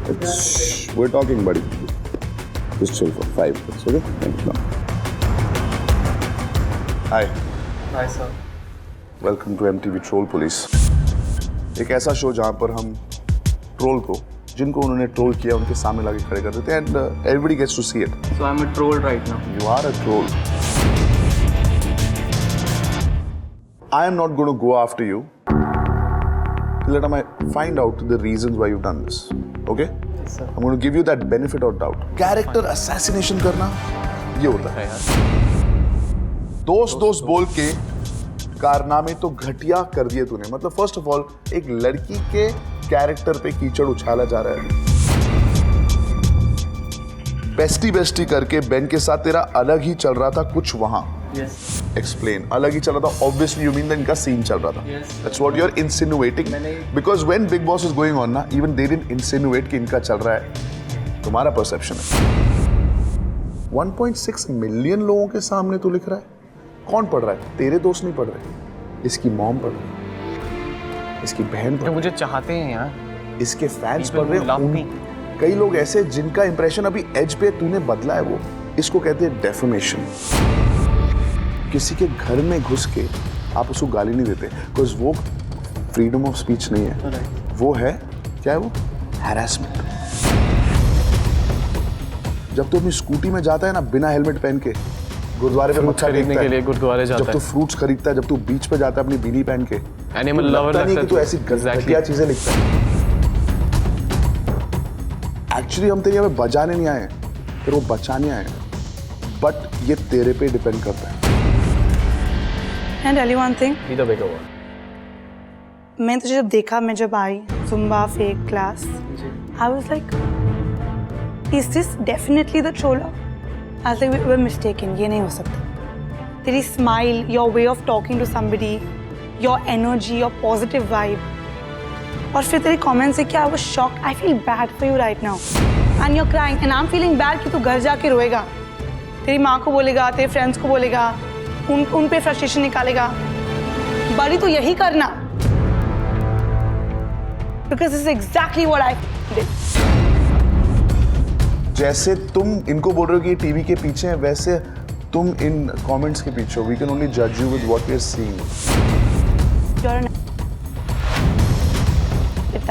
We're talking, buddy. Just chill for 5 minutes, okay? Thank you. Hi. Hi, sir. Welcome to MTV Troll Police. एक ऐसा show जहाँ पर हम troll को जिनको उन्होंने ट्रोल किया उनके सामने लाके खड़े कर देते हैं and everybody gets to see it. So I'm a troll right now. You are a troll. I am not going to go after you till I find out the reasons why you've done this. Okay? Yes, sir. I'm going to give you that benefit of doubt. Character assassination करना ये होता है। दोस्त बोल के कारनामे तो घटिया कर दिए तूने। मतलब फर्स्ट ऑफ ऑल एक लड़की के कैरेक्टर पे कीचड़ उछाला जा रहा है। बेस्टी करके बेन के साथ तेरा अलग ही चल रहा था कुछ वहां। Yes. Explain. अलग ही चल रहा था। Obviously you mean that इनका सीन चल रहा था। Yes. That's what you're insinuating. Because when Big Boss is going on ना, even they didn't insinuate कि इनका चल रहा है। तुम्हारा perception है। 1.6 मिलियन लोगों के सामने तू लिख रहा है। कौन पढ़ रहा है? तेरे दोस्त नहीं पढ़ रहे। इसकी मॉम पढ़ रही है। इसकी बहन पढ़ रही है। मुझे चाहते हैं यार। इसके फैंस पढ़ रहे हैं। कई लोग ऐसे जिनका इंप्रेशन अभी एज पे तूने बदला है वो। इसको कहते हैं डेफेमेशन। किसी के घर में घुस के आप उसको गाली नहीं देते बिकॉज वो फ्रीडम ऑफ स्पीच नहीं है। वो है क्या है वो? हैरेसमेंट। जब तू अपनी स्कूटी में जाता है ना बिना हेलमेट पहन के गुरुद्वारे पे मच्छा खरीदने के लिए गुरुद्वारे जाता है। जब तू फ्रूट्स खरीदता है, जब तू बीच पे जाता है अपनी बीनी पहन के, एनिमल लवर लगता नहीं कि तू ऐसी घटिया चीजें लिखता है। एक्चुअली हम तेरे यहाँ पे बजाने नहीं आए, फिर वो बचाने आए, बट ये तेरे पे डिपेंड करता है। Can I tell you one thing? Be the bigger one. मैं तुझे जब देखा, मैं जब आई Zumba fake class, I was like, is this definitely the troller? I was like, we were mistaken. ये नहीं हो सकता. तेरी smile, your way of talking to somebody, your energy, your positive vibe, और फिर तेरे comments से क्या? I was shocked. I feel bad for you right now, and you're crying, and I'm feeling bad कि तू घर जाके रोएगा, तेरी माँ को बोलेगा, तेरे friends को बोलेगा, उन पे फ्रस्ट्रेशन निकालेगा। बड़ी तो यही करना, because this is exactly what I did. जैसे तुम इनको बोल रहे हो कि ये टीवी के पीछे हैं, वैसे तुम इन कमेंट्स के पीछे हो। We can only judge you with what we are seeing.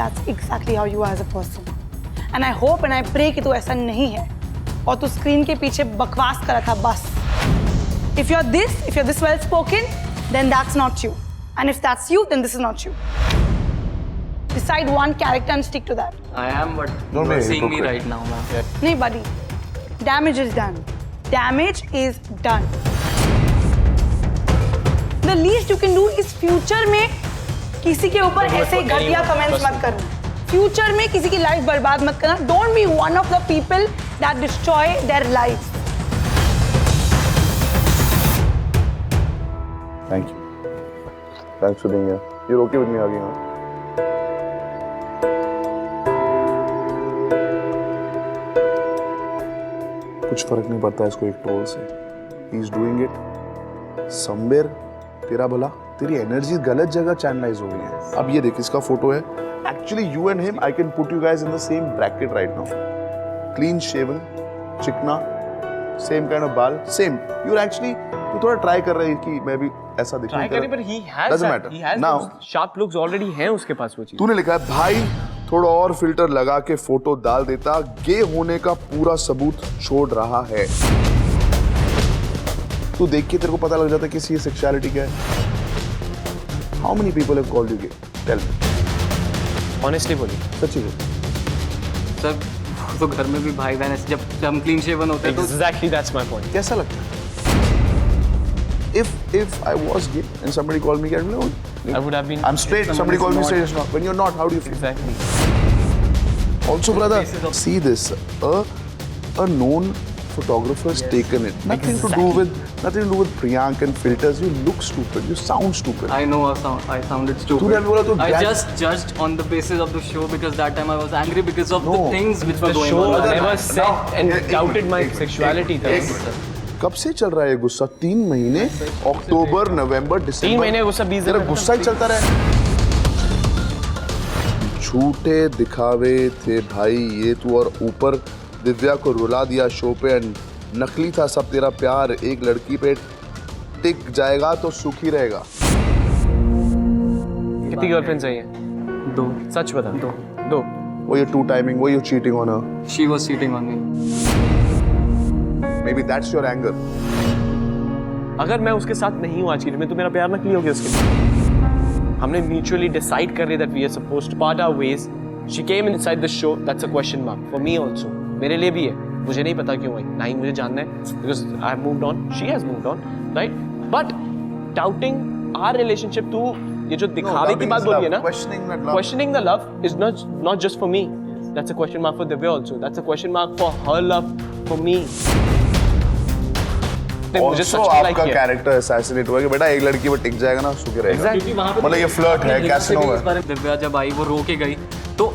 That's exactly how you are as a person. And I hope and I pray कि तू ऐसा नहीं है और तू स्क्रीन के पीछे बकवास कर रहा था बस। If you're this well spoken, then that's not you. And if that's you, then this is not you. Decide one character and stick to that. I am, but Don't you are be seeing me hypocrite. right now, man. नहीं buddy, damage is done. Damage is done. The least you can do is future में किसी के ऊपर ऐसे घटिया comments मत करना। Future में किसी की लाइफ बर्बाद मत करना। Don't be one of the people that destroy their lives. Thank you. Thanks for being here. You're okay with me hugging her? कुछ फर्क नहीं पड़ता इसको एक ट्रोल से। He is doing it somewhere तेरा भला, तेरी एनर्जी गलत जगह चैनलाइज हो गई है। अब ये देख, इसका फोटो है। Actually, you and him, I can put you guys in the same bracket right now. Clean shaven, चिकना, same kind of बाल, same. You're actually, तू थोड़ा ट्राई कर रही है कि मैं भी ऐसा दिखूं। Try करें, but he has Doesn't that. matter. He has Now, those sharp looks already हैं उसके पास वो चीज़। तूने लिखा है भाई थोड़ा और फिल्टर लगा के फोटो डाल देता, गे होने का पूरा सबूत छोड़ रहा है। तू देख के तेरे को पता लग जाता है कि ये सेक्सुअलिटी क्या है। How many people have called you gay? Tell me. Honestly बोलिए। सच्ची बोल। सर तो घर में भी भाई बहन ऐसे जब हम क्लीन शेवन होते हैं तो Exactly, that's my point. कैसा लगता है? If I was gay and somebody called me gay, I'd be like, I would have been. I'm straight. Somebody called me straight. It's not. When you're not, how do you feel? Exactly. Also, brother, see this. A known photographer's taken it. Nothing to do with Priyank and filters. You look stupid. You sound stupid. I know I sounded stupid. तूने अभी बोला तो I just judged on the basis of the show because that time I was angry because of the No. things which were The going show on. never said and doubted my sexuality. कब से चल रहा है ये गुस्सा? 3 महीने, अक्टूबर, नवंबर, दिसंबर। 3 महीने गुस्सा 20 दिन तेरा गुस्सा ही चलता रहा है। झूठे दिखावे थे भाई ये तू, और ऊपर दिव्या को रुला दिया शो पे। एंड नकली था सब तेरा प्यार, एक लड़की पे टिक जाएगा तो सुखी रहेगा। कितनी गर्लफ्रेंड चाहिए? 2. सच बता। दो। वो ये टू टाइमिंग, वो you cheating on her, She was cheating on me. May be that's your anger. अगर मैं उसके साथ नहीं हूँ आज की डेट में तो मेरा प्यार नकली हो गया उसके साथ। हमने म्यूचुअली डिसाइड कर लिया that we are supposed to part our ways. She came inside the show, that's a question mark for me also. मेरे लिए भी है, मुझे नहीं पता क्यों आई, ना ही मुझे जानना है, because I have moved on, she has moved on, right? But doubting our relationship, तू ये जो दिखावे की बात बोली है ना, questioning the love is not just for me. That's a question mark for Divya also. That's a question mark for her love for me. मुझे सच में लाइक आपका किया। कैरेक्टर असैसिनेट हुआ कि बेटा एक लड़की पे टिक जाएगा ना सुखी रहेगा। Exactly. मतलब ये फ्लर्ट है, कैसीनो है। दिव्या जब आई वो रो के गई तो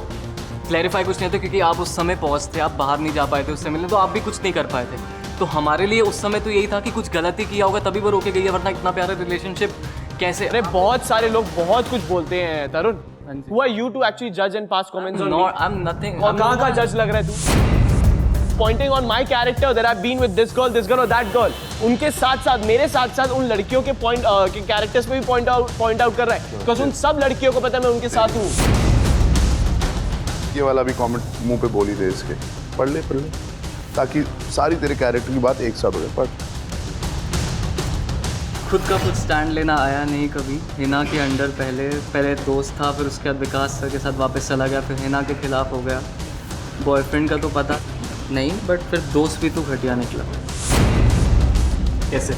क्लैरिफाई कुछ नहीं था, क्योंकि आप उस समय पहुंच थे, आप बाहर नहीं जा पाए थे उससे मिलने, तो आप भी कुछ नहीं कर पाए थे। तो हमारे लिए उस समय तो यही था कि कुछ गलती किया होगा तभी वो रो के गई है, वरना इतना प्यारा रिलेशनशिप कैसे? अरे बहुत सारे लोग बहुत कुछ बोलते हैं तरुण। Who are you to actually judge and pass comments on me? I'm nothing. और कहाँ का जज लग रहा है तू? Pointing on my character that I've been with this girl or that girl. उनके साथ साथ मेरे साथ साथ उन लड़कियों के के कैरेक्टर्स पे भी पॉइंट आउट कर रहा है, बिकॉज उन सब लड़कियों को पता है मैं उनके साथ हूँ। ये वाला भी कमेंट मुंह पे बोली थे इसके, पढ़ ले ताकि सारी तेरे कैरेक्टर की बात एक साथ हो जाए। पढ़। खुद का कुछ स्टैंड लेना आया नहीं कभी। हिना के अंडर पहले दोस्त था, फिर उसके बाद विकास सर के साथ वापस चला गया, फिर हिना के खिलाफ हो गया। बॉयफ्रेंड का तो पता नहीं, बट फिर दोस्त भी तो घटिया निकला। कैसे?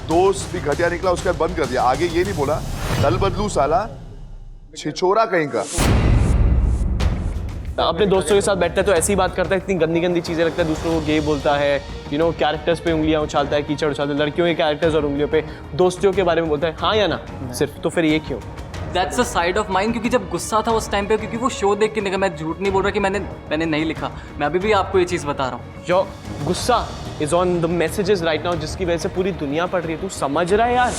दोस्त भी घटिया निकला, उसके बाद बंद कर दिया। आगे ये नहीं बोला दल बदलू साला छिछोरा कहीं का। अपने दोस्तों के साथ बैठता है तो ऐसी बात करता है, इतनी गंदी गंदी चीजें लगता है, दूसरों को गे बोलता है, यू नो, कैरेक्टर्स पे उंगलियां उछालता है, कीचड़ उछालता है, लड़कियों के कैरेक्टर्स और उंगलियों पे दोस्तों के बारे में बोलता है। हाँ या ना? सिर्फ तो फिर ये क्यों? That's a side of mind, क्योंकि जब गुस्सा था उस टाइम पे, क्योंकि वो शो देख के निकला। मैं झूठ नहीं बोल रहा कि मैंने नहीं लिखा, मैं अभी भी आपको ये चीज़ बता रहा हूँ। जो गुस्सा is on the messages right now, जिसकी वजह से पूरी दुनिया पढ़ रही है। तू समझ रहा है यार?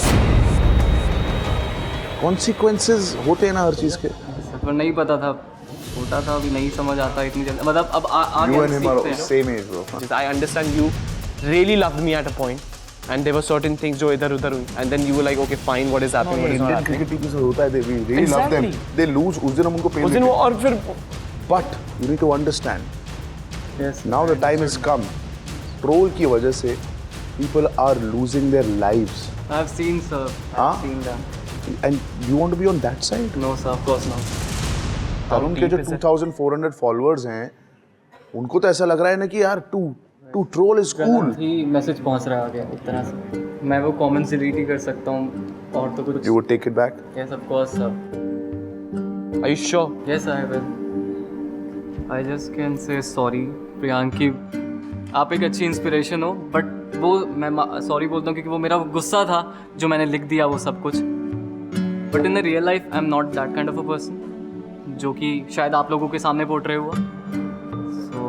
कॉन्सिक्वेंसेस होते हैं ना हर चीज के। पर नहीं पता था, छोटा था, अभी नहीं समझ आता इतनी जल्दी। मतलब अब आगे You हम and him सीखते are हैं। same age bro. I understand you really loved me at a point, and there were certain things जो इधर उधर हुई, and then you were like, okay fine, what is happening, what is not Indian happening. Cricket team के साथ होता है, we really love them. Exactly. They lose, उस दिन हम उनको उस दिन वो, और फिर But you need to understand. Yes. Now the time has come. Troll की वजह से people are losing their lives. I've seen sir. हाँ? I've seen that. And you want to be on that side? No sir, of course not. तरुण के जो 2400 followers हैं उनको तो ऐसा लग रहा है ना कि यार टू ट्रोल इज कूल। ही मैसेज पहुंच रहा है आगे एक तरह से। मैं वो कमेंट्स डिलीट ही कर सकता हूँ और तो कुछ। You would take it back? Yes, of course sir. are you sure? Yes, I will. I just can say sorry, Priyanki. आप एक अच्छी इंस्पिरेशन हो, बट वो मैं सॉरी बोलता हूँ क्योंकि वो मेरा गुस्सा था जो मैंने लिख दिया वो सब कुछ। But in the real life I am not that kind of a person, जो कि शायद आप लोगों के सामने पोर्ट्रे हुआ। So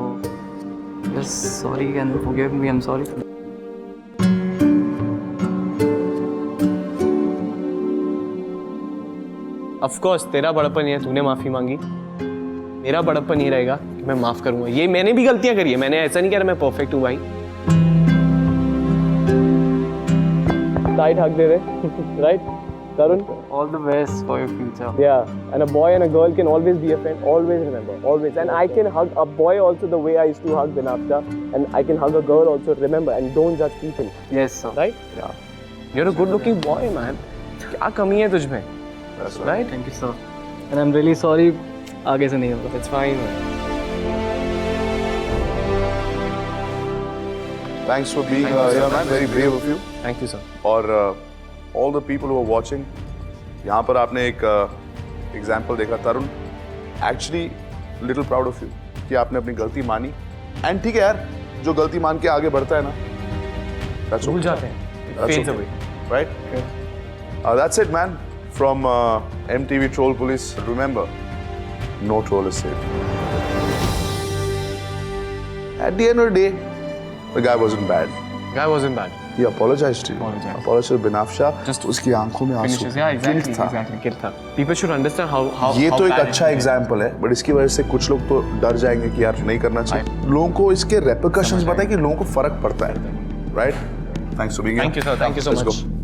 yes, sorry and forgive me, I am sorry. Of course तेरा बड़प्पन ये है, तूने माफी मांगी। मेरा बड़प्पन ये रहेगा कि मैं माफ करूंगा। ये मैंने भी गलतियां करी है, मैंने ऐसा नहीं कह रहा मैं परफेक्ट हूँ भाई। टाइट हक दे दे, right Tarun? All the best for your future. Yeah, and a boy and a girl can always be a friend. Always remember, always. And I can hug a boy also the way I used to hug Benafta, and I can hug a girl also. Remember, and don't judge people. Yes sir. Right? Yeah. You're a good-looking boy, man. क्या कमी है तुझमें? That's Right? Thank you sir. And I'm really sorry. आगे से नहीं होगा। It's fine, man. Thanks for being here, man. Very brave of you. Thank you, sir. और all the people who are watching, यहाँ पर आपने एक एग्जाम्पल देखा। Tarun actually little proud of you कि आपने अपनी गलती मानी। एंड ठीक है यार, जो गलती मान के आगे बढ़ता है ना, that's भूल okay. जाते हैं. It That's fades okay. away. Right? That's it, man. From MTV Troll Police, remember, no troll is safe. At the end of the day, the guy wasn't bad. Guy wasn't bad. He apologized to you. Apologized. Apologized to Binafsha. Just उसकी आंखों में आंसू. Finishes. Yeah, exactly. Guilt था. Exactly. Guilt था. People should understand how ये how तो एक bad अच्छा it is. एग्जाम्पल है, बट इसकी वजह से कुछ लोग तो डर जाएंगे कि यार नहीं करना चाहिए. लोगों को इसके रेपरकशंस पता है कि लोगों को फर्क पड़ता है, right? Thanks for being Thank you, sir. Thank you so much.